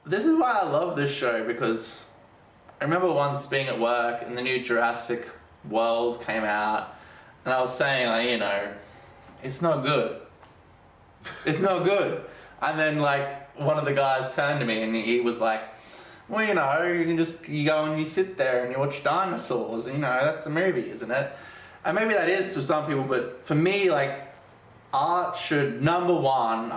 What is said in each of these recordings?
this is why I love this show, because I remember once being at work and the new Jurassic World came out, and I was saying, like, you know, it's not good. It's not good. And then, like, one of the guys turned to me and he was like, well, you know, you go and you sit there and you watch dinosaurs, you know, that's a movie, isn't it? And maybe that is for some people, but for me, like, art should, number one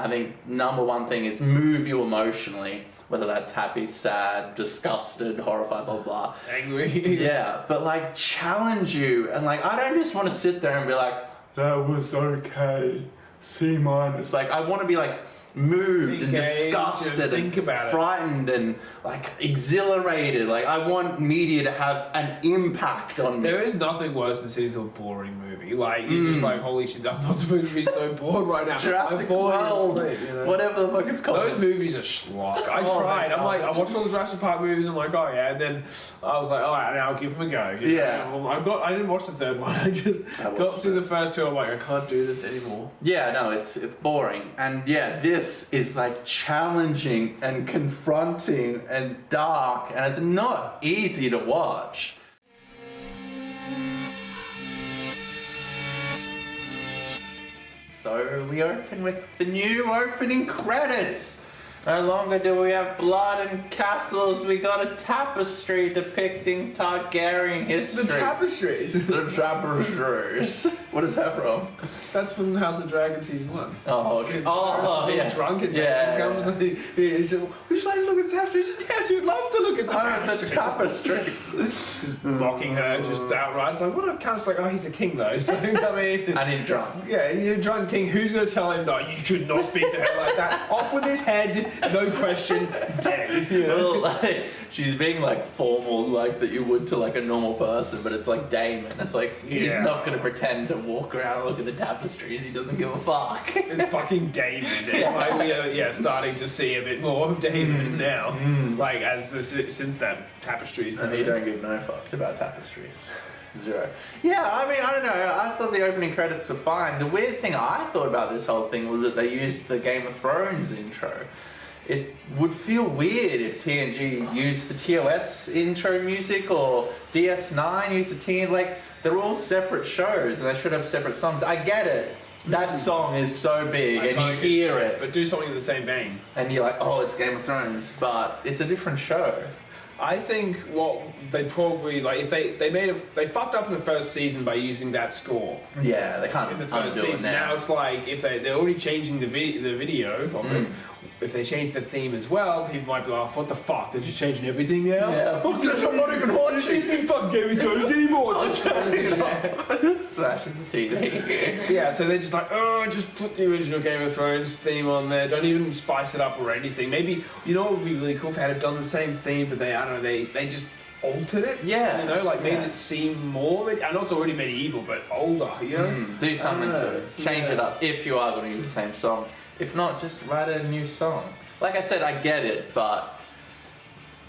thing is move you emotionally, whether that's happy, sad, disgusted, horrified, blah, blah. Angry. Yeah, but, like, challenge you. And, like, I don't just want to sit there and be like, that was okay, C-. Like, I want to be, like, moved and disgusted and frightened and like exhilarated. Like, I want media to have an impact on me. There is nothing worse than sitting through a boring movie. Like, you're just like, holy shit, I'm not supposed to be so bored right now. Jurassic World, whatever the fuck it's called. Those movies are schlock. I tried. I'm like, I watched all the Jurassic Park movies. I'm like, oh yeah, and then I was like, all right, now I'll give them a go. I didn't watch the third one. I got through the first two. I'm like, I can't do this anymore. Yeah, no, it's boring. And yeah, this is like challenging and confronting and dark, and it's not easy to watch. So we open with the new opening credits. No longer do we have blood and castles, we got a tapestry depicting Targaryen history. The tapestries? The tapestries. What is that from? That's from House of the Dragon season 1. Oh, okay. Oh, yeah. Drunk and comes and he said, would you like to look at the tapestries? Yes, you'd love to look at the tapestries. Mocking her just outright. It's like, what a kind of like, oh, he's a king though. So, I mean... And he's drunk. Yeah, you're a drunk king. Who's going to tell him, no, you should not speak to her like that? Off with his head. No question, dead. You know? Well, like, she's being like formal, like that you would to like a normal person, but it's like Damon. It's like he's not gonna pretend to walk around and look at the tapestries. He doesn't give a fuck. It's fucking Damon. We're starting to see a bit more of Damon now. Like since that tapestries. And he don't give no fucks about tapestries. Zero. Yeah, I mean, I don't know. I thought the opening credits were fine. The weird thing I thought about this whole thing was that they used the Game of Thrones intro. It would feel weird if TNG used the TOS intro music or DS9 used the TNG. Like, they're all separate shows and they should have separate songs. I get it. That song is so big and you hear it. But do something in the same vein. And you're like, oh, it's Game of Thrones, but it's a different show. I think what they probably like if they fucked up in the first season by using that score. Yeah, they can't in the first season. Now it's like if they're already changing the video of it. If they change the theme as well, people might be like, what the fuck? They're just changing everything now? Yeah, fuck this, I'm not even watching. This isn't fucking Game of Thrones anymore. Just smashing the TV. Yeah, so they're just like, oh, just put the original Game of Thrones theme on there. Don't even spice it up or anything. Maybe, you know what would be really cool if they had done the same theme, but they just altered it. Yeah. You know, like made it seem more, I know it's already medieval, but older, you know? Do something to it. Change it up if you are going to use the same song. If not, just write a new song. Like I said, I get it, but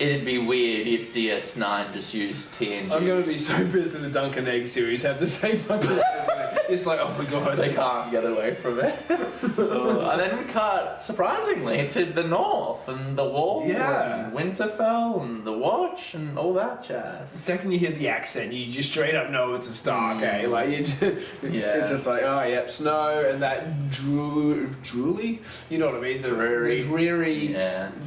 it'd be weird if DS9 just used TNG. I'm going to be so pissed if the Dunk and Egg series have the same fucking It's like, oh my god. They can't get away from it. And then we cut, surprisingly, to the north and the wall and Winterfell and the Watch and all that jazz. The second you hear the accent, you just straight up know it's a Stark, eh? Like, it's just like, oh, yep, snow and that drooly, you know what I mean? The dreary,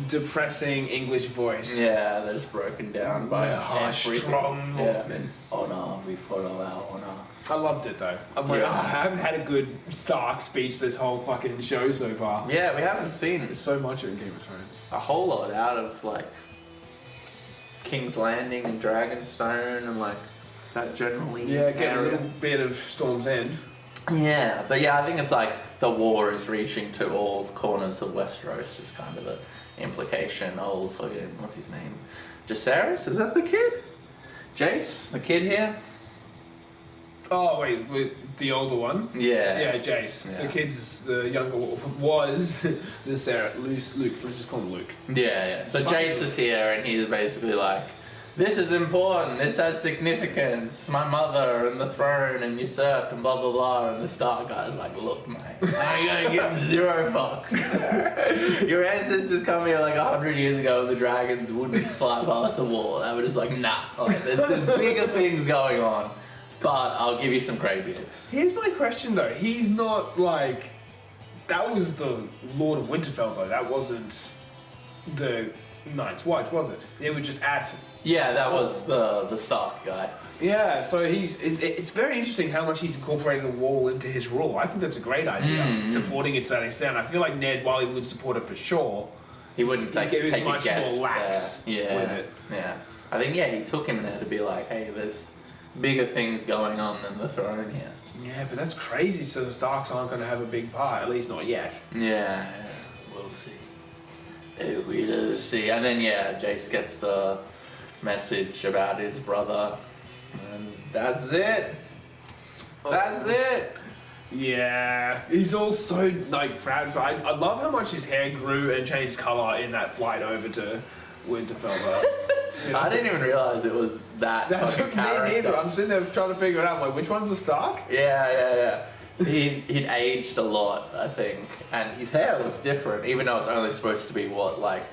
depressing English voice. Yeah, that's broken down by a harsh, strong Northman. Honor, we follow our honor. I loved it though. I'm like, I haven't had a good Stark speech this whole fucking show so far. Yeah, we haven't seen so much in Game of Thrones. A whole lot out of like King's Landing and Dragonstone and like that generally. Yeah, get a little bit of Storm's End. Yeah, but yeah, I think it's like the war is reaching to all corners of Westeros. Is kind of the implication. Old fucking what's his name? Jacaerys? Is that the kid? Jace, the kid here. Oh wait, the older one? Yeah. Yeah, Jace. Yeah. The kid's the younger was Luke. Let's just call him Luke. Yeah. So Jace is here and he's basically like this is important, this has significance, my mother and the throne and usurped and blah blah blah, and the Stark guy's like, look mate, I'm gonna give him 0 fucks. Your ancestors come here like 100 years ago and the dragons wouldn't fly past the wall. They were just like, nah, like, there's bigger things going on, but I'll give you some greybeards. Here's my question though, he's not like, that was the Lord of Winterfell though, that wasn't the Night's Watch, was it? They were just at... Yeah, that was the Stark guy. Yeah, so it's very interesting how much he's incorporating the wall into his rule. I think that's a great idea, supporting it to that extent. I feel like Ned, while he would support it for sure, he wouldn't take a guess. Much more lax with it. Yeah. I think, yeah, he took him there to be like, hey, there's bigger things going on than the throne here. Yeah, but that's crazy, so the Starks aren't going to have a big part, at least not yet. Yeah, we'll see. We'll see. And then, yeah, Jace gets the message about his brother, and that's it. That's it. Yeah, he's all so like proud. I love how much his hair grew and changed color in that flight over to Winterfell. You know? I didn't even realize it was that fucking character. Me neither. I'm sitting there trying to figure it out. Like, which one's the Stark? Yeah. He'd aged a lot, I think, and his hair looks different, even though it's only supposed to be what, like,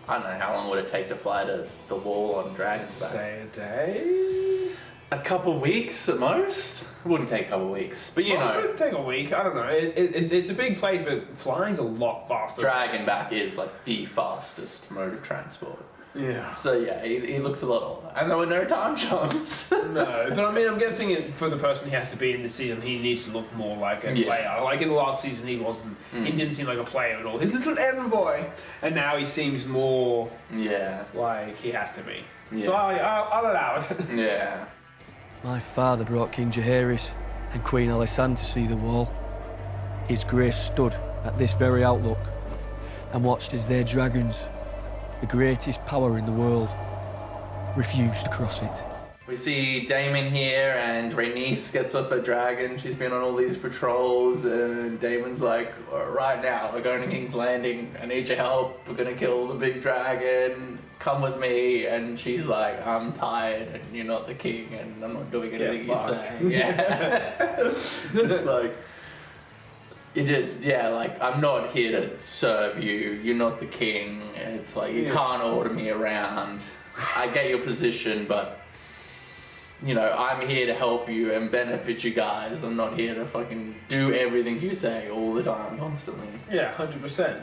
I don't know, how long would it take to fly to the wall on Dragon's Back? Say a day? A couple weeks at most? It wouldn't take a couple weeks, but you know. It would take a week, I don't know. It's a big place, but flying's a lot faster. Dragon Back is like the fastest mode of transport. Yeah. So yeah, he looks a lot older. And there were no time jumps. No, but I mean, I'm guessing for the person he has to be in this season, he needs to look more like a player. Like in the last season, he wasn't. He didn't seem like a player at all. His little envoy, and now he seems more. Yeah. Like he has to be. Yeah. So I'll allow it. Yeah. My father brought King Jaehaerys and Queen Alysanne to see the wall. His Grace stood at this very outlook and watched as their dragons, the greatest power in the world, refused to cross it. We see Daemon here, and Rhaenys gets off her dragon. She's been on all these patrols, and Daemon's like, right now, we're going to King's Landing. I need your help. We're going to kill the big dragon. Come with me. And she's like, I'm tired, and you're not the king, and I'm not doing anything you say. Yeah. It's like, like, I'm not here to serve you. You're not the king. It's like, you can't order me around. I get your position, but, you know, I'm here to help you and benefit you guys. I'm not here to fucking do everything you say all the time, constantly. Yeah, 100%.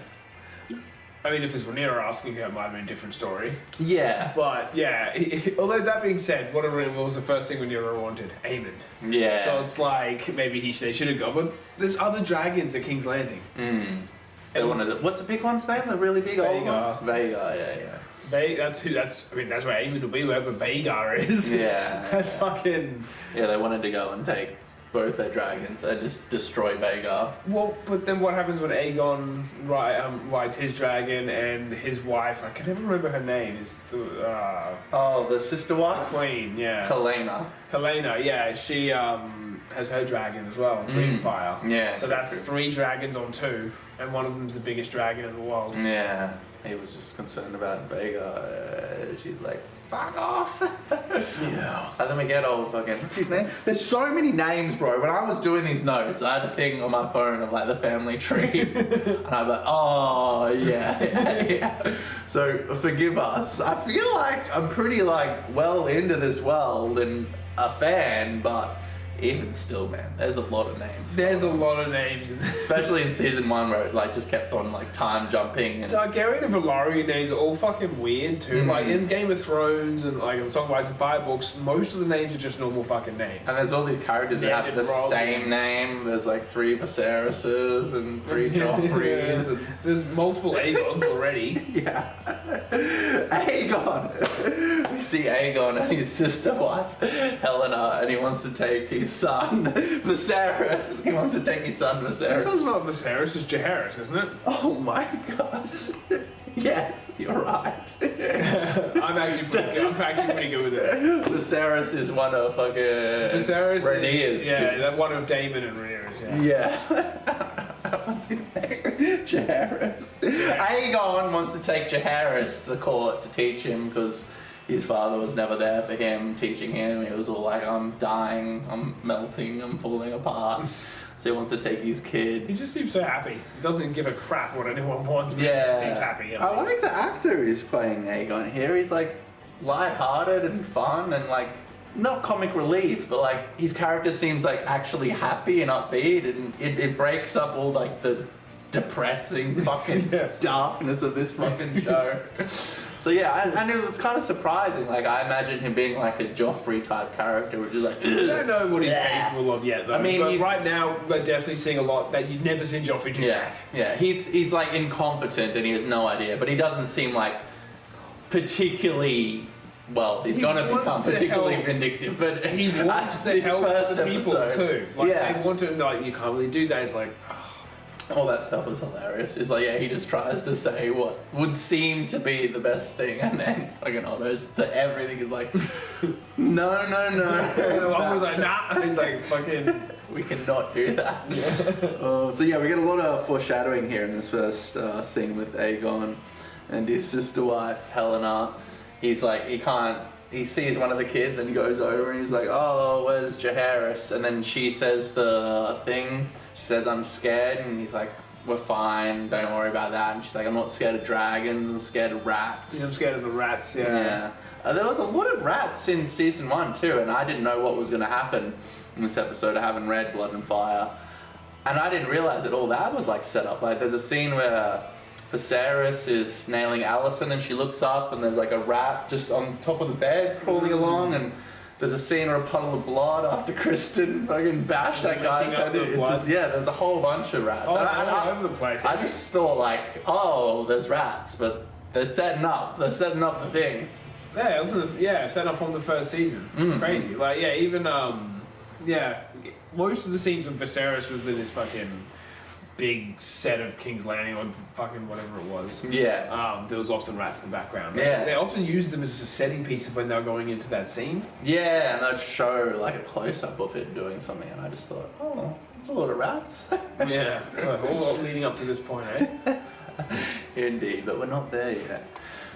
I mean, if it's Rhaenyra asking her, it might have been a different story. Yeah. But, yeah, although that being said, what was the first thing Rhaenyra wanted? Aemon. Yeah. So it's like, maybe they should have gone, but there's other dragons at King's Landing. They wanted what's the big one's name? The really big old one? Vhagar, yeah. That's where Aemon will be, wherever Vhagar is. Yeah. That's fucking... Yeah, they wanted to go and take both their dragons and just destroy Vhagar. Well, but then what happens when Aegon rides his dragon and his wife, I can never remember her name, is the sister wife? The queen, yeah. Helena, yeah, she has her dragon as well, Dreamfire. Yeah. So that's 3 dragons on 2, and one of them's the biggest dragon in the world. Yeah. He was just concerned about Vhagar. She's like, fuck off. Yeah. And then we get old fucking, what's his name? There's so many names, bro. When I was doing these notes, I had a thing on my phone of like the family tree. And I'm like, oh, yeah. So forgive us. I feel like I'm pretty like well into this world and a fan, but even still, man, there's a lot of names. There's a lot of names in this. Especially in season 1 where it like just kept on like time jumping. And Targaryen and Velaryon names are all fucking weird too. Like in Game of Thrones and like in Song of Ice and Fire books, most of the names are just normal fucking names. And there's all these characters that have the same name. There's like 3 Viserises and 3 Joffreys. And there's multiple Aegons already. Yeah. Aegon. We see Aegon and his sister wife, Helena, and he wants to take his son, Viserys. He wants to take his son, Viserys. His son's not Viserys, it's Jaehaerys, isn't it? Oh my gosh. Yes, you're right. I'm actually pretty good with it. Viserys is one of fucking Rhaenyra's kids. One of Daemon and Rhaenyra's, yeah. What's his name? Jaehaerys. Aegon wants to take Jaehaerys to court to teach him because his father was never there for him, teaching him. He was all like, I'm dying, I'm melting, I'm falling apart. So he wants to take his kid. He just seems so happy. He doesn't give a crap what anyone wants, but Yeah. he just seems happy. I like the actor who's playing Aegon here. He's like lighthearted and fun and like not comic relief, but like his character seems like actually happy and upbeat, and it breaks up all like the depressing fucking darkness of this fucking show. So yeah, and it was kind of surprising. Like I imagined him being like a Joffrey type character, which is like. I don't know what he's capable of yet, though. I mean, but right now we're definitely seeing a lot that you've never seen Joffrey do. Yeah. He's like incompetent and he has no idea, but he doesn't seem like particularly. Well, he's going to become particularly vindictive, but he wants to help other people too. Like they want to. Like you can't really do that. It's like. All that stuff was hilarious. It's like, he just tries to say what would seem to be the best thing, and then fucking Otto's to everything is like, no. And the one was like, nah. He's like, fucking, we cannot do that. So yeah, we get a lot of foreshadowing here in this first scene with Aegon and his sister wife Helena. He's like, he sees one of the kids and he goes over and he's like, oh, where's Jaehaerys? And then she says the thing. She says, I'm scared, and he's like, we're fine, don't worry about that. And she's like, I'm not scared of dragons, I'm scared of rats. Yeah, I'm scared of the rats, yeah. There was a lot of rats in season 1 too, and I didn't know what was going to happen in this episode. I haven't read Blood and Fire. And I didn't realise that all that was like set up. Like there's a scene where Viserys is nailing Alicent and she looks up and there's like a rat just on top of the bed crawling along, and there's a scene where a puddle of blood after Kristen fucking bashed that guy's head. There's a whole bunch of rats. All over the place. I just thought like, oh, there's rats, but they're setting up the thing. Yeah, it was set up from the first season. It's crazy. Like, even most of the scenes with Viserys was with this fucking big set of King's Landing or fucking whatever it was. Yeah. There was often rats in the background. Yeah. They often used them as a setting piece of when they were going into that scene. Yeah, and they'd show like a close up of it doing something, and I just thought, oh, there's a lot of rats. Yeah, all leading up to this point, eh? Indeed, but we're not there yet.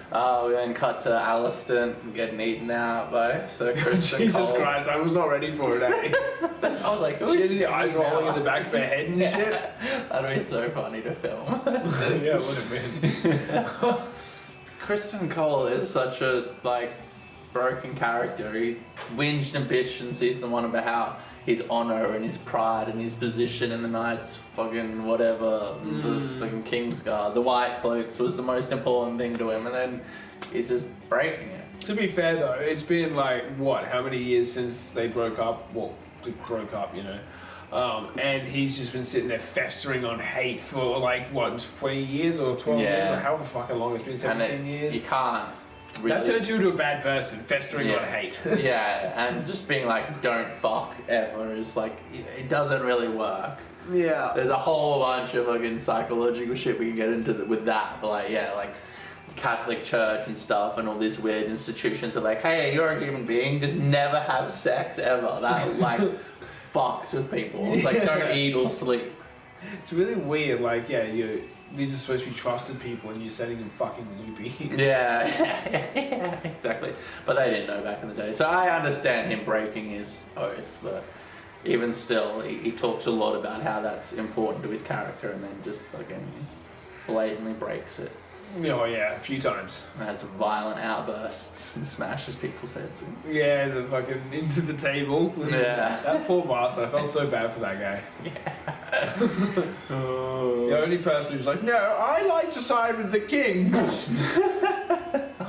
We then cut to Alicent getting eaten out by Sir Kristen Jesus Cole. Christ, I was not ready for it, eh? I was like, she has the eyes rolling in the back of her head and shit. That'd be so funny to film. Yeah, it would have been. Kristen Cole is such a broken character. He whinged and bitched in season 1 about how his honor and his pride and his position in the Knights fucking whatever, the fucking Kingsguard, the White Cloaks was the most important thing to him, and then he's just breaking it. To be fair though, it's been how many years since they broke up? Well, and he's just been sitting there festering on hate for 20 years or 12 years, or however fucking long it's been, 17 years. You can't. Really. That turns you into a bad person, festering on hate. Yeah, and just being like, don't fuck ever is it doesn't really work. Yeah. There's a whole bunch of fucking psychological shit we can get into with that, but Catholic Church and stuff and all these weird institutions are like, hey, you're a human being, just never have sex ever. That fucks with people. It's don't eat or sleep. It's really weird, these are supposed to be trusted people and you're setting them fucking loopy. Yeah, exactly. But they didn't know back in the day. So I understand him breaking his oath, but even still, he talks a lot about how that's important to his character and then just fucking blatantly breaks it. Oh yeah, a few times. And has violent outbursts and smashes people's heads in. Yeah, the fucking into the table. Yeah. That poor bastard, I felt so bad for that guy. Yeah. The only person who's like, no, I like to side with the king.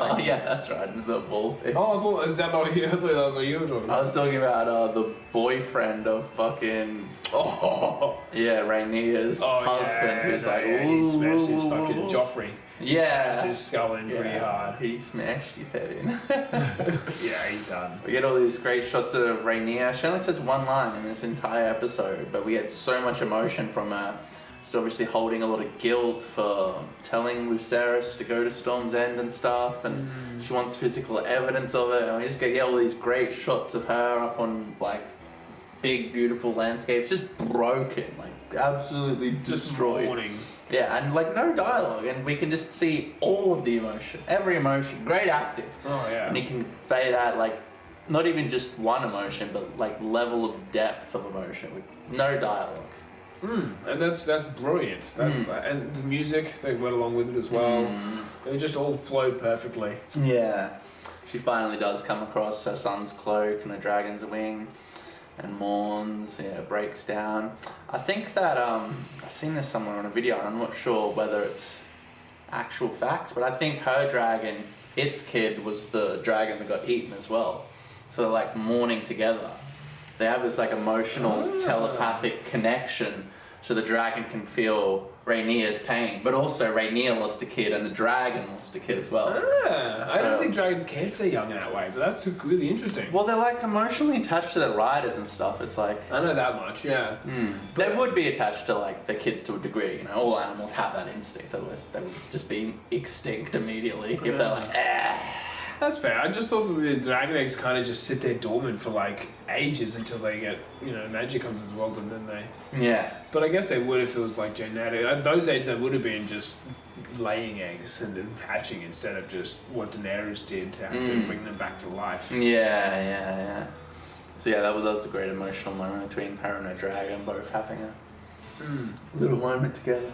Oh yeah, that's right, the bull thing. Oh, is that not you? I thought that was what you were talking about. I was talking about the boyfriend of fucking... Rhaenyra's husband, who's he smashed his fucking Joffrey. Yeah. He smashed his skull in pretty hard. He smashed his head in. Yeah, he's done. We get all these great shots of Rhaenyra. She only says one line in this entire episode, but we get so much emotion from her. She's obviously holding a lot of guilt for telling Westeros to go to Storm's End and stuff, and she wants physical evidence of it. And we just get all these great shots of her up on big, beautiful landscapes, just broken, absolutely destroyed. Mourning. Yeah, and like no dialogue, and we can just see all of the emotion, every emotion. Great acting. Oh yeah. And he can convey that like, not even just one emotion, but like level of depth of emotion with no dialogue. And that's brilliant. That's and the music they went along with it as well. It just all flowed perfectly. Yeah, she finally does come across her son's cloak and a dragon's wing, and mourns. Yeah, breaks down. I think that I've seen this somewhere on a video, and I'm not sure whether it's actual fact, but I think her dragon, its kid, was the dragon that got eaten as well. So they're like mourning together. They have this like emotional telepathic connection, so the dragon can feel Rhaenyra's pain, but also Rhaenyra lost a kid and the dragon lost a kid as well. I don't think dragons care if they're young in that way, but that's really interesting. Well, they're like emotionally attached to their riders and stuff. It's like I know that much, yeah. They would be attached to like their kids to a degree. You know, all animals have that instinct. Otherwise, they would just be extinct immediately if they're like, That's fair. I just thought that the dragon eggs kind of just sit there dormant for like ages until they get, magic comes into the world, and then they. Yeah. But I guess they would if it was like genetic. At those ages, they would have been just laying eggs and then hatching instead of just what Daenerys did to have to bring them back to life. Yeah. So yeah, that was a great emotional moment between her and her dragon, both having a little moment together.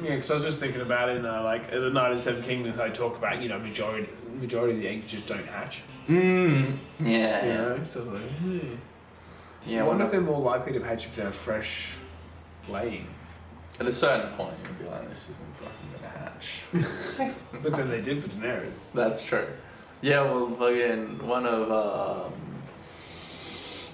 Yeah, because I was just thinking about it in like the Night of the Seven Kingdoms. They talk about majority of the eggs just don't hatch. Yeah. So like, Yeah. I wonder if they're more likely to hatch if they're fresh laying. At a certain point, you'd be like, this isn't fucking gonna hatch. But then they did for Daenerys. That's true. Yeah, well, fucking one of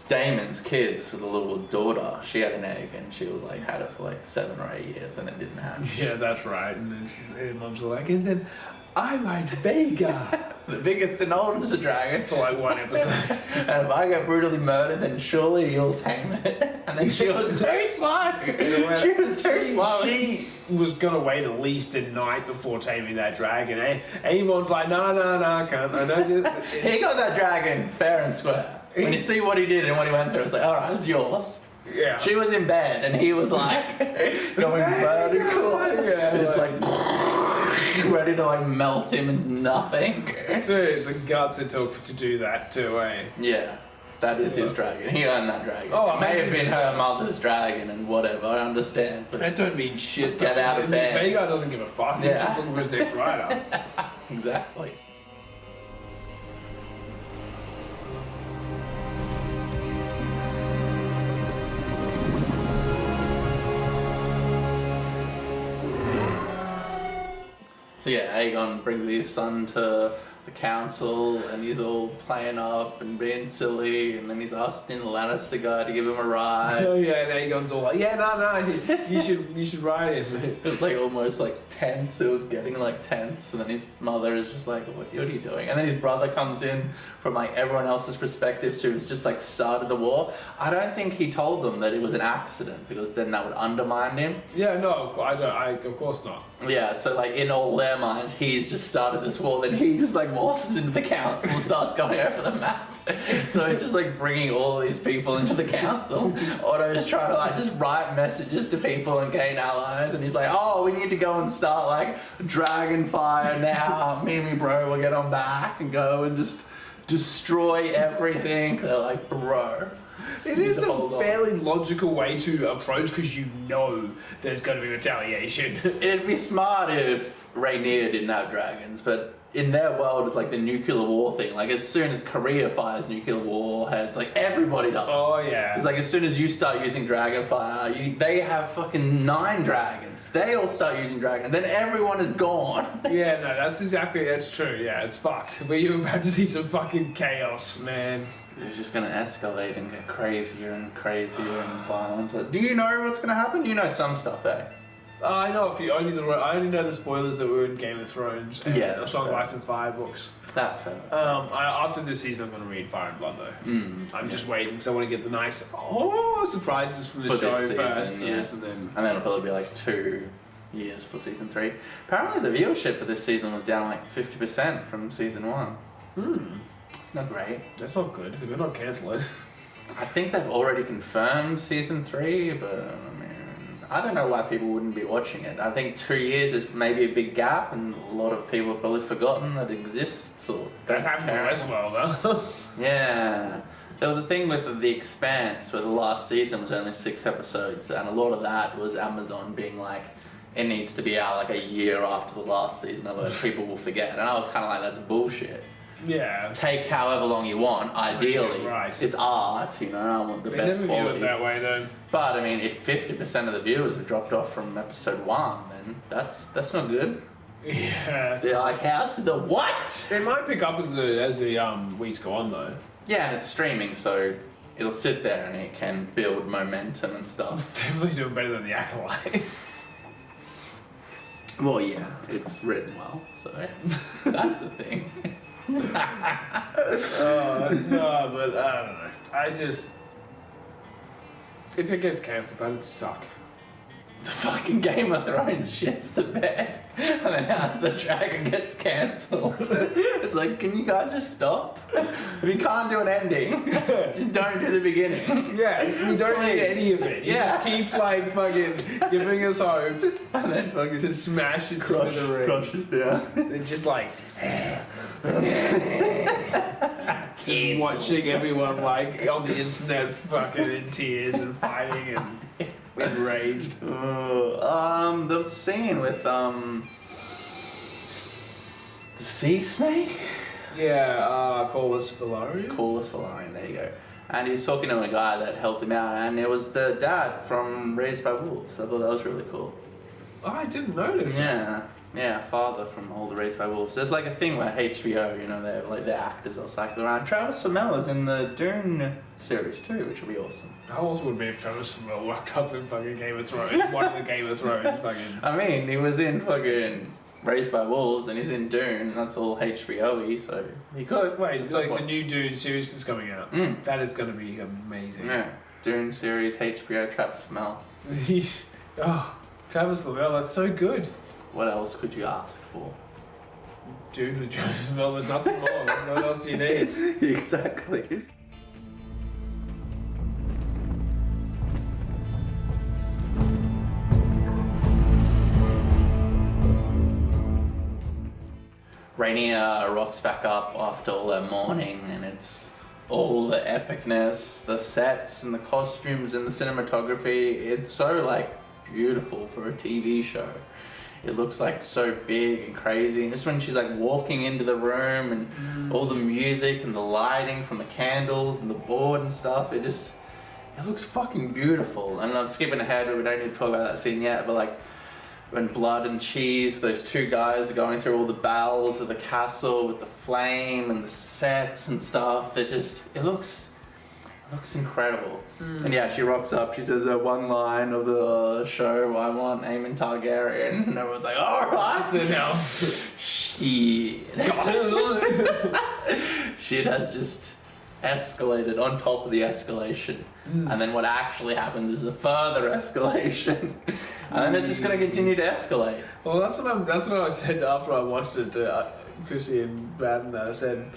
Damon's kids with a little daughter, she had an egg and she was like had it for like 7 or 8 years and it didn't hatch. Yeah, that's right. And then her mum's like, and then I ride Vega. The biggest and oldest of dragons. For like one episode. And if I get brutally murdered, then surely you'll tame it. And then she was too slow. She was too slow. She was gonna wait at least a night before taming that dragon. Aegon's like, no, can't. I know this. He got that dragon fair and square. When you see what he did and what he went through, it's like, alright, it's yours. Yeah. She was in bed and he was like going vertical. Yeah, and it's like ready to like melt him into nothing. Dude, the guts it took to do that too, Yeah. That is his dragon. He owned that dragon. Oh, it may have been her mother's dragon and whatever, I understand. But that don't mean shit. Get out of bed. Vega doesn't give a fuck. He's just looking for his next rider. Exactly. So yeah, Aegon brings his son to the council and he's all playing up and being silly, and then he's asking the Lannister guy to give him a ride. Oh yeah, and Aegon's all like, yeah, no, you should ride him. It was like almost like tense. It was getting like tense, and then his mother is just like, what are you doing? And then his brother comes in from like everyone else's perspective, so he's just like started the war. I don't think he told them that it was an accident, because then that would undermine him. Yeah, no, of course not. Yeah, so like in all their minds, he's just started this war, then he just like waltzes into the council and starts going over the map. So he's just like bringing all these people into the council. Otto's trying to like just write messages to people and gain allies, and he's like, oh, we need to go and start like Dragonfire now. Me bro, we'll get on back and go and just destroy everything. They're like, bro. It is a fairly logical way to approach, because you know there's going to be retaliation. It'd be smart if Rhaenyra didn't have dragons, but in their world, it's like the nuclear war thing. Like, as soon as Korea fires nuclear warheads, like, everybody does. Oh, yeah. It's like, as soon as you start using Dragonfire, they have fucking 9 dragons. They all start using dragon, then everyone is gone. Yeah, no, that's true. Yeah, it's fucked. But you're about to see some fucking chaos, man. It's just gonna escalate and get crazier and violent. Do you know what's gonna happen? You know some stuff, eh? I know I only know the spoilers that were in Game of Thrones and yeah, the Song of Ice and Fire books. That's fair. After this season, I'm going to read Fire and Blood though. I'm just waiting because I want to get the nice surprises from the show first, and then it'll probably be like 2 years for season 3. Apparently, the viewership for this season was down like 50% from season 1. It's not great. That's not good. They're not cancel it. I think they've already confirmed season 3, but I mean, I don't know why people wouldn't be watching it. I think 2 years is maybe a big gap, and a lot of people have probably forgotten that it exists. Or That happened in Westworld, though. Yeah. There was a thing with The Expanse where the last season was only 6 episodes, and a lot of that was Amazon being like, it needs to be out like a year after the last season, otherwise people will forget. And I was kind of like, that's bullshit. Yeah. Take however long you want, ideally. Yeah, right. It's art, you know, I want the best never quality. view it that way, though. But I mean, if 50% of the viewers have dropped off from episode 1, then that's not good. Yeah. They're like, House the what? It might pick up as the weeks go on, though. Yeah, and it's streaming, so it'll sit there and it can build momentum and stuff. Definitely doing better than the Acolyte. Well, yeah, it's written well, so that's a thing. No, but I don't know. I just... If it gets cancelled, that'd suck. The fucking Game of Thrones shits the bed, and then House the Dragon gets cancelled. It's like, can you guys just stop? If you can't do an ending, just don't do the beginning. Yeah, we don't need Please. any of it. You Yeah. just keep like fucking giving us hope And then fucking to smash it crush smithereens. down. They're just like just watching everyone like on the internet fucking in tears and fighting and enraged. The scene with the sea snake. Yeah, Corvus Valarian. Corvus Valarian, there you go. And he was talking to a guy that helped him out, and it was the dad from Raised by Wolves. I thought that was really cool. Oh, I didn't notice. Yeah, father from all the Raised by Wolves. There's like a thing where HBO, you know, they're like the actors all cycle around. Travis Fimmel is in the Dune series too, which will be awesome. How awesome would it be if Travis Fimmel worked up in fucking Game of Thrones? One of the Game of Thrones fucking. I mean, he was in fucking Raised by Wolves and he's in Dune, and that's all HBO-y, so he could. Wait, it's like what? the new Dune series that's coming out. Mm. That is going to be amazing. Yeah, Dune series, HBO, Travis Fimmel. Oh, Travis Fimmel, that's so good. What else could you ask for? Dune with Travis Fimmel, there's nothing more. What else do you need? Exactly. Rhaenyra rocks back up after all that mourning, and it's all the epicness, the sets and the costumes and the cinematography. It's so like beautiful for a TV show. It looks like so big and crazy, and just when she's like walking into the room and all the music and the lighting from the candles and the board and stuff, it looks fucking beautiful. And I'm skipping ahead, but we don't need to talk about that scene yet, but like when Blood and Cheese, those two guys are going through all the bowels of the castle with the flame and the sets and stuff, it looks incredible. And yeah, she rocks up, she says her one line of the show, I want Aemon Targaryen, and everyone's like, alright. Nothing else. Shit. Shit has just escalated on top of the escalation. And then what actually happens is a further escalation. And then it's just going to continue to escalate. Well, that's what I said after I watched it to Chrissy and Brad, and I said,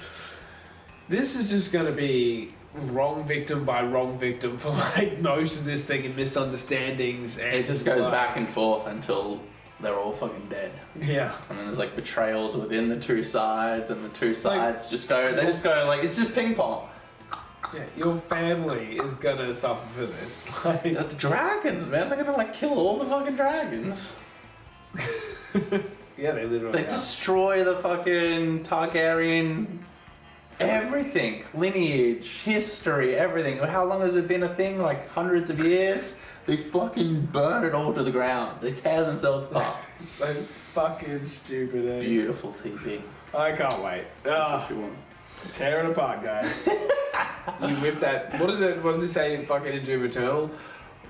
this is just going to be wrong victim by wrong victim for like most of this thing, and misunderstandings, and It just goes back and forth until they're all fucking dead. Yeah. And then there's like betrayals within the two sides, and the two sides just go like, it's just ping pong. Yeah, your family is gonna suffer for this. Like, The dragons, man, they're gonna like kill all the fucking dragons. yeah, they literally They are. destroy the fucking Targaryen, everything, lineage, history, everything. How long has it been a thing? Like hundreds of years? They fucking burn it all to the ground. They tear themselves apart. So fucking stupid, eh? Beautiful TV. I can't wait. That's what you want. Tear it apart, guys. You whip that. What is it? What does it say in fucking in Doom Eternal?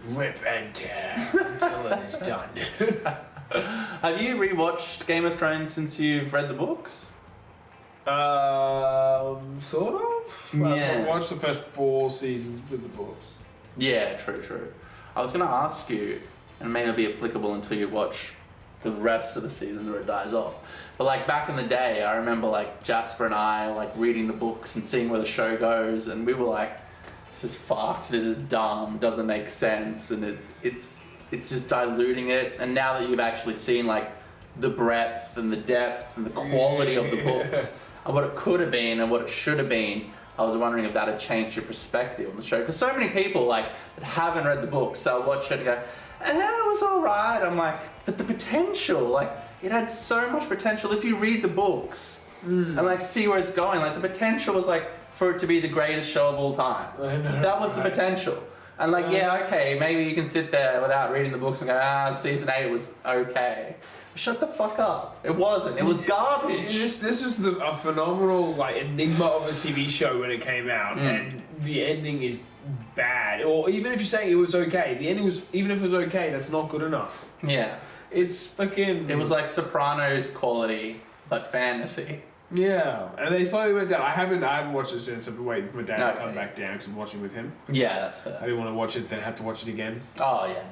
Rip and tear until it is done. Have you rewatched Game of Thrones since you've read the books? Sort of. Yeah. I've watched the first 4 seasons with the books. Yeah, true. I was going to ask you, and it may not be applicable until you watch the rest of the seasons where it dies off, but like back in the day, I remember like Jasper and I like reading the books and seeing where the show goes, and we were like, this is fucked, this is dumb, doesn't make sense, and it's it's just diluting it. And now that you've actually seen like the breadth and the depth and the quality of the books and what it could have been and what it should have been, I was wondering if that had changed your perspective on the show. Because so many people like that haven't read the books, they'll watch it and go, it was alright. I'm like, but the potential, like it had so much potential if you read the books and like see where it's going. Like the potential was like for it to be the greatest show of all time. That was the potential. And like, yeah, okay, maybe you can sit there without reading the books and go, season 8 was okay. Shut the fuck up. It wasn't. It was garbage. This was a phenomenal like enigma of a TV show when it came out, and the ending is bad. Or even if you say it was okay, the ending was, even if it was okay, that's not good enough. Yeah. It's fucking... It was like Sopranos quality, but fantasy. Yeah, and they slowly went down. I haven't watched it since. I've been waiting for my dad to come back down because I'm watching with him. Yeah, that's fair. I didn't want to watch it, then had to watch it again. Oh yeah,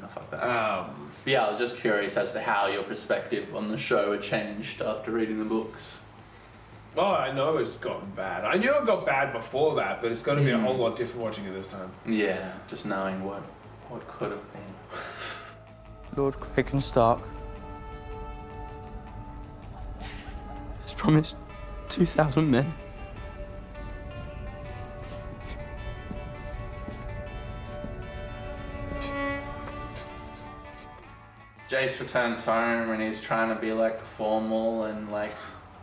no, fuck that. Yeah, I was just curious as to how your perspective on the show had changed after reading the books. Oh, I know it's gotten bad. I knew it got bad before that, but it's going to be a whole lot different watching it this time. Yeah, just knowing what could have been. Lord Kraken Stark has promised 2,000 men. Jace returns home and he's trying to be like formal and like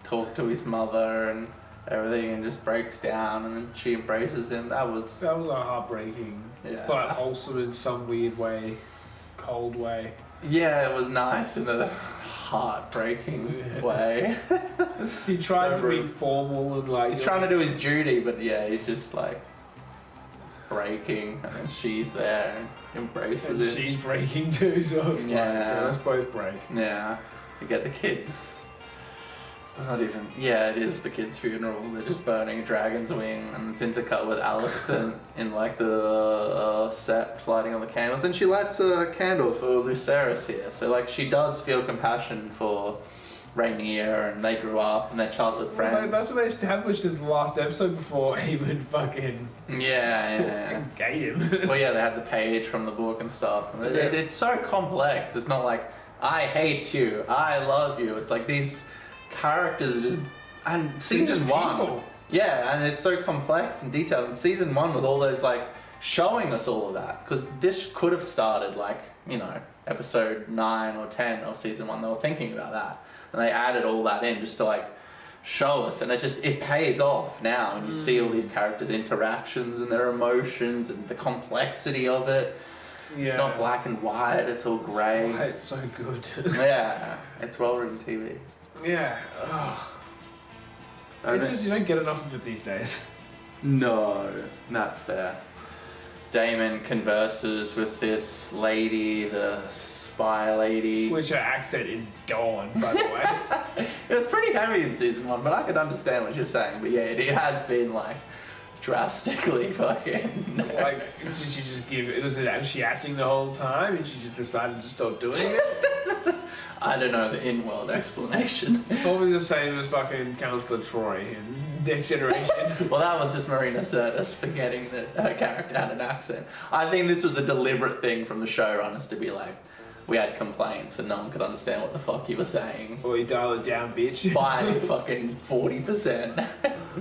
talk to his mother and everything, and just breaks down, and then she embraces him. That was a heartbreaking, but wholesome in some weird way, cold way. Yeah, it was nice in a heartbreaking way. He tried to be formal and like... He's trying to do his duty, but yeah, he's just like breaking, and then she's there and embraces and him. She's breaking too, so it's let's both break. Yeah, you get the kids. Not even. Yeah, it is the kids' funeral. They're just burning Dragon's Wing, and it's intercut with Alistair in like the set lighting on the candles, and she lights a candle for Lucerys here. So like she does feel compassion for Rhaenyra, and they grew up and they're childhood friends. Like, that's what they established in the last episode before Aegon fucking gate him. Well, yeah, they had the page from the book and stuff. And it's so complex. It's not like I hate you, I love you. It's like these characters are just, and season one, and it's so complex and detailed. And season one with all those like showing us all of that, because this could have started like, you know, episode 9 or 10 of season 1. They were thinking about that, and they added all that in just to like show us, and it pays off now, and you see all these characters' interactions and their emotions and the complexity of it. It's not black and white, it's all grey. It's so good. Yeah, it's well written TV. Yeah. It's just, you don't get enough of it these days. No, that's fair. Damon converses with this lady, the spy lady. Which her accent is gone, by the way. It was pretty heavy in season 1, but I could understand what you're saying. But yeah, it has been like drastically fucking... Like, did she just give it? Was she acting the whole time and she just decided to stop doing it? I don't know the in-world explanation. Probably the same as fucking Councillor Troy in Next Generation. Well, that was just Marina Sirtis forgetting that her character had an accent. I think this was a deliberate thing from the showrunners to be like, we had complaints and no one could understand what the fuck you were saying. Or you dial it down, bitch. By fucking 40%.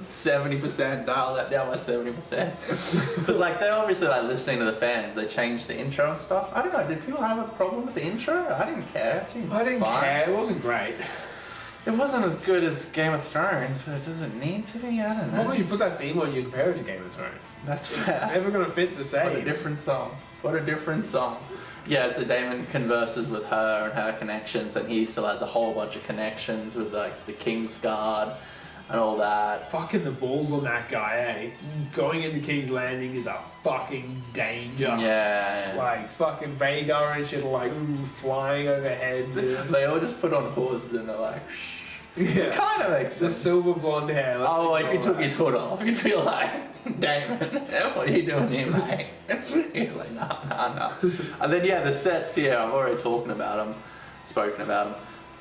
70%, dial that down by 70%. Because like they're obviously like listening to the fans, they changed the intro and stuff. I don't know, did people have a problem with the intro? I didn't care. I didn't care, it wasn't great. It wasn't as good as Game of Thrones, but it doesn't need to be, I don't know. Probably you put that theme on you and compare it to Game of Thrones. That's fair. Never gonna fit the same. What a different song. What a different song. Yeah, so Damon converses with her and her connections, and he still has a whole bunch of connections with like the King's Guard and all that. Fucking the balls on that guy, eh? Going into King's Landing is a fucking danger. Yeah. Like fucking Vhagar and shit are like flying overhead. They all just put on hoods and they're like, shh. Yeah. It kind of makes sense. The silver blonde hair. If you took his hood off, you'd feel like, Damon, what are you doing here, mate? He's like, nah. And then, yeah, the sets here, I've already spoken about them.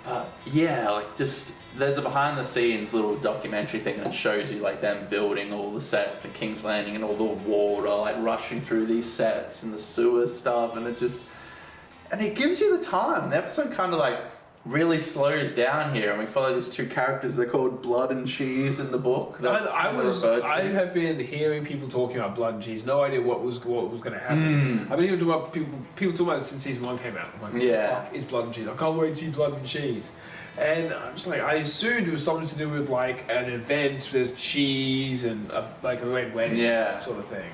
But, yeah, like, just, there's a behind-the-scenes little documentary thing that shows you, like, them building all the sets at King's Landing and all the water, like, rushing through these sets and the sewer stuff, and it just... and it gives you the time. The episode kind of like really slows down here, and we follow these two characters. They're called Blood and Cheese in the book. I have been hearing people talking about Blood and Cheese. No idea what was going to happen. I've been hearing about people talking about it since season 1 came out. I'm like, what the fuck is Blood and Cheese? I can't wait to see Blood and Cheese. And I'm just like, I assumed it was something to do with like an event. There's cheese and like a red wedding sort of thing.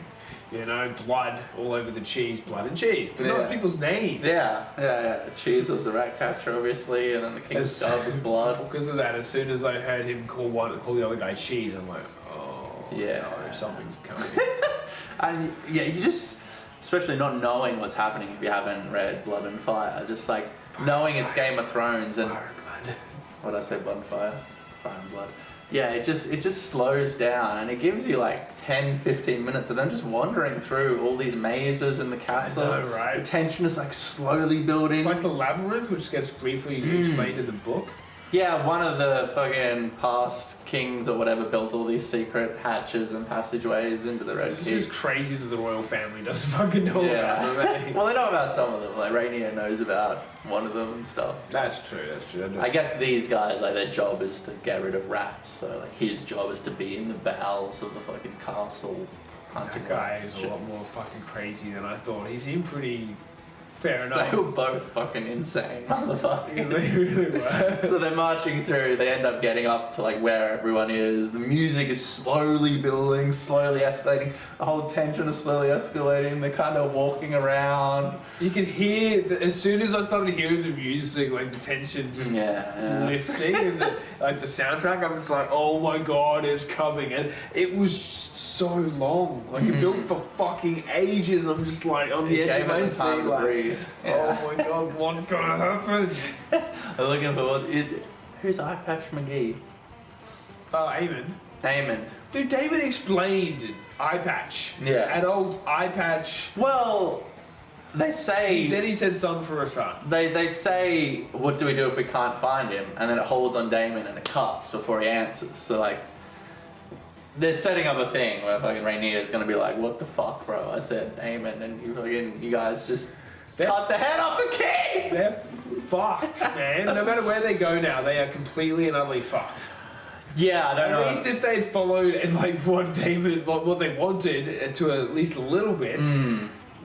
You know, blood all over the cheese, Blood and Cheese. But not people's names. Yeah. Cheese was the rat catcher, obviously, and then the king's dove was Blood. Because of that, as soon as I heard him call the other guy Cheese, I'm like, oh, no, something's coming. And yeah, you just, especially not knowing what's happening if you haven't read Blood and Fire, just like knowing it's Game of Thrones and Fire and Blood. What did I say? Blood and Fire? Fire and Blood. Yeah, it just slows down and it gives you like 10-15 minutes of them just wandering through all these mazes in the castle. I know, right? The tension is like slowly building. It's like the labyrinth, which gets briefly explained in the book. Yeah, one of the fucking past kings or whatever built all these secret hatches and passageways into the Red Keep. It's just crazy that the royal family doesn't fucking know about them. Well, they know about some of them. Like Rhaenyra knows about one of them and stuff. That's true. I guess these guys, like, their job is to get rid of rats. So, like, his job is to be in the bowels of the fucking castle hunting rats. That guy is a lot more fucking crazy than I thought. He seemed pretty... Fair enough. They were both fucking insane motherfuckers. Yeah, they really were. So they're marching through, they end up getting up to like where everyone is. The music is slowly building, slowly escalating. The whole tension is slowly escalating. They're kind of walking around. You can hear, as soon as I started hearing the music, like the tension just lifting. And the soundtrack, I was like, oh my god, it's coming. And it was so long. Like it built for fucking ages. I'm just like on the edge of my seat. Like, oh my god, what's gonna happen? I'm looking for who's Eye Patch McGee? Aemond. Dude, David explained Eye Patch. Yeah. An old Eye Patch. Well, they say... Then he said son for a son. They say, what do we do if we can't find him? And then it holds on Daemon and it cuts before he answers. So like, they're setting up a thing where fucking Rhaenyra is gonna be like, what the fuck, bro? I said Aemond and you guys just... cut the head off a king! They're fucked, man. No matter where they go now, they are completely and utterly fucked. Yeah, I don't know. At least if they'd followed like what they wanted to at least a little bit,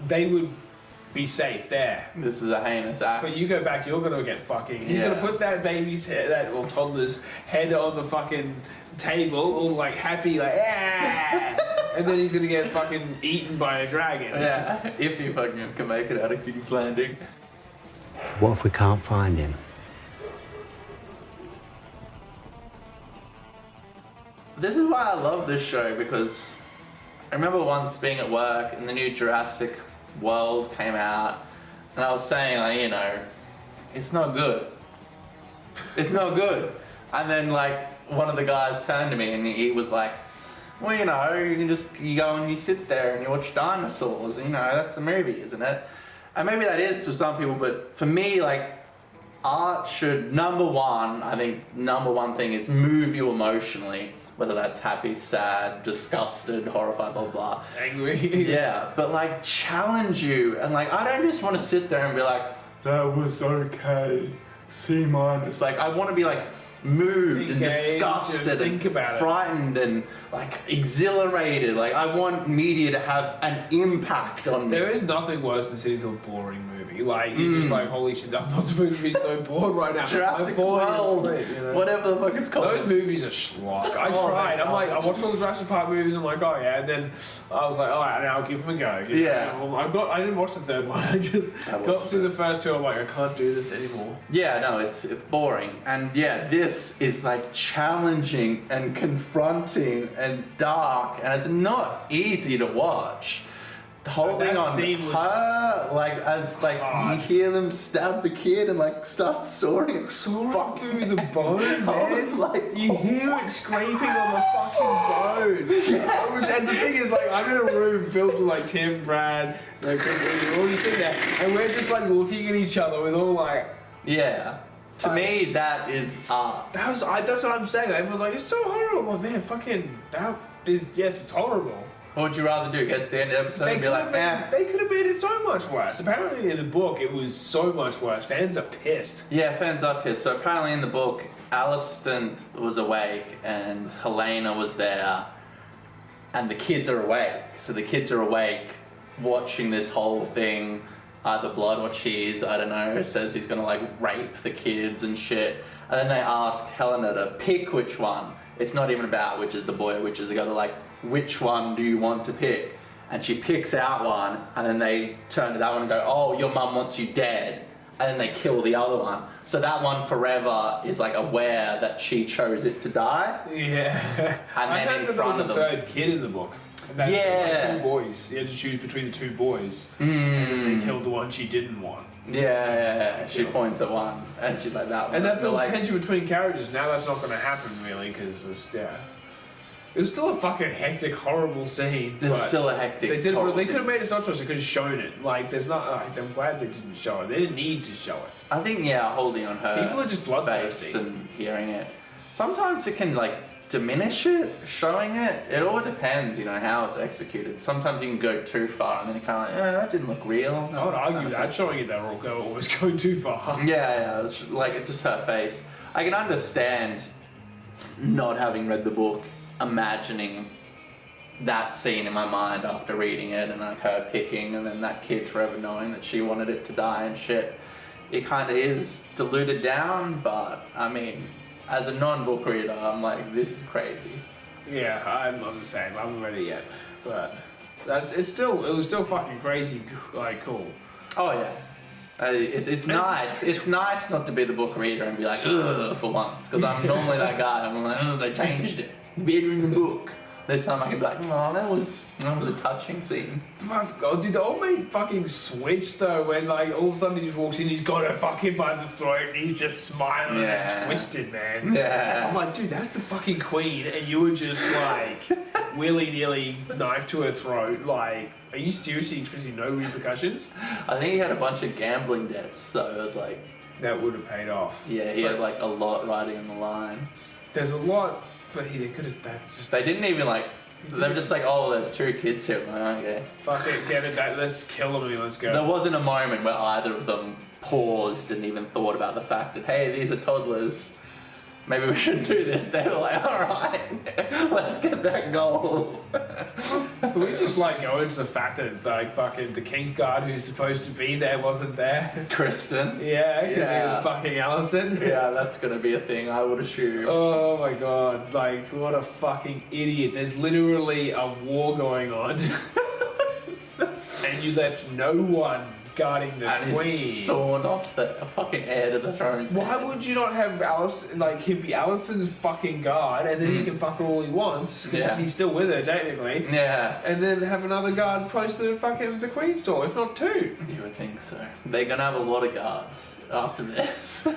they would be safe there. This is a heinous act. But you go back, you're gonna get fucking. He's gonna put that baby's head, toddler's head on the fucking table, all like happy, like and then he's gonna get fucking eaten by a dragon. Yeah, if you fucking can make it out of King's Landing. What if we can't find him? This is why I love this show, because I remember once being at work and the new Jurassic World came out, and I was saying, like, you know, it's not good. It's not good. And then, like, one of the guys turned to me and he was like, well, you know, you go and you sit there and you watch dinosaurs, you know, that's a movie, isn't it? And maybe that is for some people, but for me, like, art should, number one thing is move you emotionally. Whether that's happy, sad, disgusted, horrified, blah, blah. Angry. Yeah, but like challenge you. And like, I don't just want to sit there and be like, that was okay, C-. Like, I want to be like moved and disgusted and frightened and like exhilarated. Like, I want media to have an impact on me. There is nothing worse than sitting through a boring movie. Like, you're just like, holy shit, I'm not supposed to be so bored right now. Jurassic World, whatever the fuck it's called. Those movies are schlock. I tried. I watched all the Jurassic Park movies. I'm like, oh yeah. And then I was like, all right, now I'll give them a go. I didn't watch the third one. I just got through the first two. I'm like, I can't do this anymore. Yeah, no, it's boring. And yeah, this is like challenging and confronting and dark, and it's not easy to watch. The whole thing on her, like, as like you hear them stab the kid and like start soaring through the bone, man. I was like, you hear it scraping on the fucking bone. Yeah. And the thing is, like, I'm in a room filled with like Tim, Brad, like, we're all just sitting there, and we're just like looking at each other with all like, yeah. To me, that is art. That's what I'm saying. Everyone's like, it's so horrible. I'm like, man, fucking, that is, yes, it's horrible. What would you rather do? Get to the end of the episode and be like, They could have made it so much worse. Apparently in the book it was so much worse. Fans are pissed. Yeah, fans are pissed. So apparently in the book, Alicent was awake and Helena was there and the kids are awake. So the kids are awake watching this whole thing, either blood or cheese, I don't know, says he's gonna like rape the kids and shit. And then they ask Helena to pick which one. It's not even about which is the boy or which is the girl. They're like, which one do you want to pick? And she picks out one, and then they turn to that one and go, oh, your mum wants you dead. And then they kill the other one. So that one forever is like aware that she chose it to die. Yeah. And then in front of them. There was a third kid in the book. And that was like 2 boys. You had to choose between the 2 boys. And then they killed the one she didn't want. Yeah. She points at one, and she's like that one. And that builds tension between characters. Now that's not going to happen really, because it was still a fucking hectic, horrible scene. It was still a hectic. They could have made it such a they could have shown it. Like, there's not. I'm glad they didn't show it. They didn't need to show it. I think holding on her people are just bloodthirsty face and hearing it. Sometimes it can like diminish it, showing it. It all depends, how it's executed. Sometimes you can go too far, and then you're kind of like, that didn't look real. I would argue that showing it, they were always going too far. Yeah, it's like just her face. I can understand not having read the book, imagining that scene in my mind after reading it, and like her picking, and then that kid forever knowing that she wanted it to die and shit. It kind of is diluted down, but I mean, as a non-book reader, I'm like, this is crazy. Yeah, I'm the same. I haven't read it yet, but it was still fucking crazy, like cool. Oh yeah. It's nice. It's nice not to be the book reader and be like, ugh, for once, because I'm normally that guy. I'm like, oh, they changed it. Better in the book. This time I can be like, oh, that was a touching scene. My God, did the old mate fucking switch though when like all of a sudden he just walks in, he's got her fucking by the throat and he's just smiling and twisted, man. Yeah. I'm like, dude, that's the fucking queen, and you were just like willy-nilly knife to her throat. Like, are you seriously expecting no repercussions? I think he had a bunch of gambling debts, so it was like that would have paid off. Yeah, he had like a lot riding on the line. There's a lot. But they could have. That's just. They didn't even like. They were just like, oh, there's 2 kids here. I'm like, okay. Fuck it, get it. Let's kill them and let's go. There wasn't a moment where either of them paused and even thought about the fact that, hey, these are toddlers. Maybe we shouldn't do this. They were like, all right, let's get that goal. Can we just like go into the fact that like fucking the Kingsguard who's supposed to be there wasn't there? Kristen. Yeah, because he was fucking Alicent. Yeah, that's gonna be a thing, I would assume. Oh my God, like what a fucking idiot. There's literally a war going on. And you left no one guarding the queen. He's sawn off the fucking heir to the throne. Why would you not have Alicent, like him be Alicent's fucking guard, and then he can fuck her all he wants, because he's still with her technically. Yeah. And then have another guard close to the queen's door, if not 2. You would think so. They're gonna have a lot of guards after this.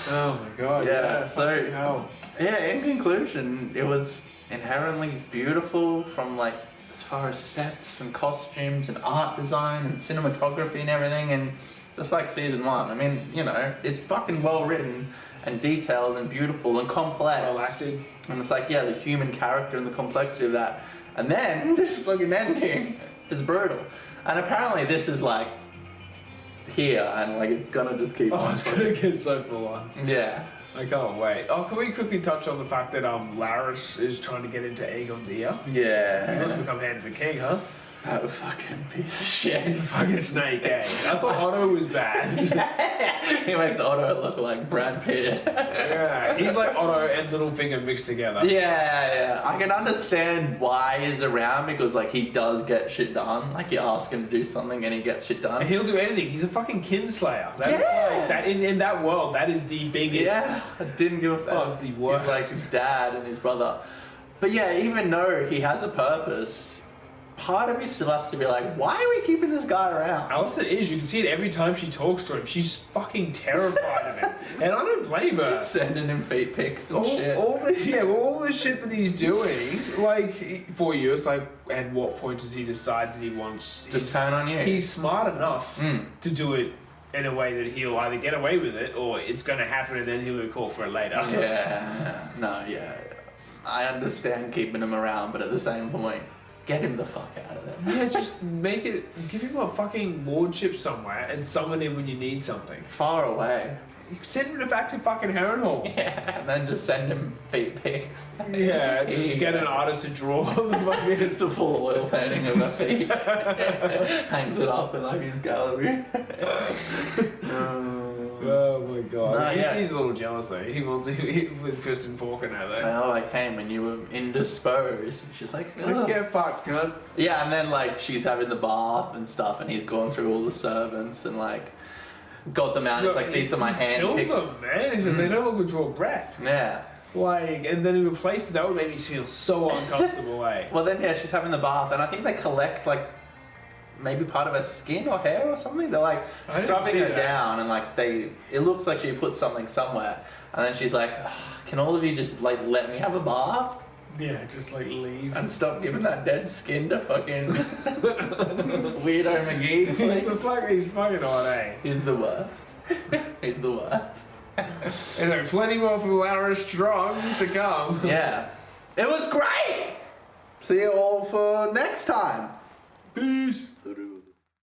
Oh my God. Yeah. So hell. yeah. In conclusion, it was inherently beautiful from like, as far as sets and costumes and art design and cinematography and everything, and just like season 1. I mean, it's fucking well written and detailed and beautiful and complex. Well acted. And it's like, the human character and the complexity of that. And then this fucking ending is brutal. And apparently this is like here, and like it's gonna just keep. Oh, it's gonna get so full on. Yeah. I can't wait. Oh, can we quickly touch on the fact that Laris is trying to get into Aegon's ear? Yeah. He must become hand of the king, huh? That fucking piece of shit. He's a fucking snake, eh? I thought Otto was bad. He makes Otto look like Brad Pitt. Yeah, he's like Otto and Littlefinger mixed together. Yeah. I can understand why he's around, because like he does get shit done. Like you ask him to do something and he gets shit done. And he'll do anything. He's a fucking kinslayer. That's like that in that world. That is the biggest. Yeah, I didn't give a fuck. That was the worst. He's like his dad and his brother. But yeah, even though he has a purpose, part of you still has to be like, why are we keeping this guy around? Alicent is. You can see it every time she talks to him. She's fucking terrified of him. And I don't blame her. Sending him feet pics and shit. All the shit that he's doing, like, for you, it's like, at what point does he decide that he wants... Just turn on you. He's smart enough to do it in a way that he'll either get away with it, or it's going to happen and then he'll be called for it later. Yeah. No, yeah. I understand keeping him around, but at the same point, Get him the fuck out of there. Yeah, just give him a fucking lordship somewhere and summon him when you need something. Far away. You can send him back to fucking Harrenhal. Yeah, and then just send him feet pics. Yeah, just get an artist to draw the fucking... It's a full oil painting of her feet. Hangs it up in like his gallery. Oh my god. No, He yeah. seems a little jealous though. He wants to with Kristen Falcon now though. So, I came and you were indisposed. She's like, ugh. Get fucked, cunt. Yeah, and then like she's having the bath and stuff, and he's gone through all the servants and like got them out. It's like, these are my Killed hand-picked. them, man. He said they no longer draw breath. Yeah. Like, and then he replaced it. That would make me feel so uncomfortable, eh? Well, then yeah, she's having the bath, and I think they collect like maybe part of her skin or hair or something. They're like I didn't scrubbing see her that. down, and like it looks like she put something somewhere, and then she's like, can all of you just like let me have a bath Yeah, just like leave. and stop giving that dead skin to fucking weirdo McGee, please? He's fucking on, eh? He's the worst. He's the worst. And there's plenty more from Lara Strong to come. Yeah. It was great! See you all for next time. Peace. Peace.